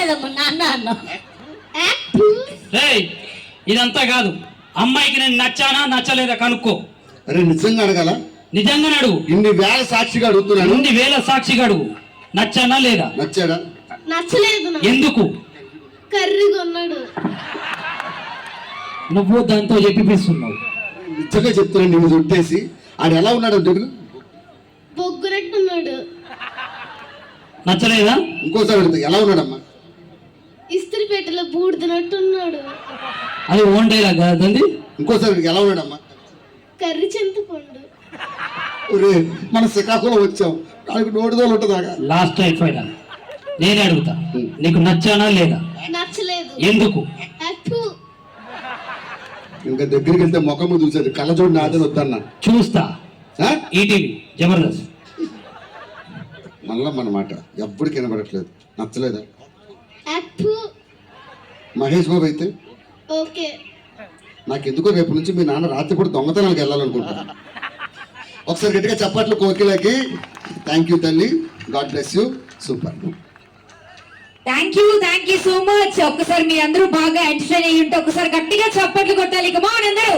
కదమ్మా నాన్న అన్న. రేయ్ ఇదంతా కాదు, అమ్మాయికి నేను నచ్చానా నచ్చలేదా కనుక్కో. అరే నిజంగా అడగాల? నిజంగానే అడుగు. ఇన్ని వేల సాక్షిగా అడుగుతున్నాను. ఇన్ని వేల సాక్షిగా అడుగు. నచ్చానా లేదా? నచ్చాడా? నచ్చలేదు. ఎందుకు? కర్రీ కొన్నాడు. నువ్వు దాంతో చెప్పిస్తున్నావు. నిజంగా చెప్తున్నాను, నిన్ను చుట్టేసి. ఆడు ఎలా ఉన్నాడు అంటే బొగ్గునట్టున్నాడు. నచ్చలేదా? ఇంకోసారి అడుగుతా, ఎలా ఉన్నాడమ్మా? ఇస్త్రీ పెట్టెలో బూడిదనట్టున్నాడు. అది ఓన్ డైలాగ్ కాదండి. ఇంకోసారి ఎలా ఉన్నాడమ్మా? కర్రీ చింతపండు. ఒరే మన శ్రీకాకుళం వచ్చాం, నాకు నోటిదోలు ఉంటుందాగా. లాస్ట్ అయిపోయినా నేనే అడుగుతా, నీకు నచ్చానా లేదా? నచ్చలేదు. ఎందుకు? ఇంకా దగ్గరికి వెళ్తే ముఖము చూసేది, కళ్ళజోడు నాదని వద్దన్నా. చూస్తా. ఈటీవీ జబర్దస్త్. మళ్ళా మన మాట ఎప్పుడు కనబడట్లేదు. నచ్చలేదా? మహేష్ బాబు అయితే ఓకే. నాకెందుకో రేపు నుంచి మీ నాన్న రాత్రిపూట దొంగతనాలకు వెళ్ళాలనుకుంటా. ఒకసారి గట్టిగా చప్పట్లు కోకిలకి. థ్యాంక్ యూ తల్లి, God bless you. Super. Thank you so much. ఒక్కసారి మీ అందరూ బాగా ఎంటర్టైన్ అయ్యి ఉంటే ఒకసారి గట్టిగా చప్పట్లు కొట్టాలి. కమాన్ అందరూ.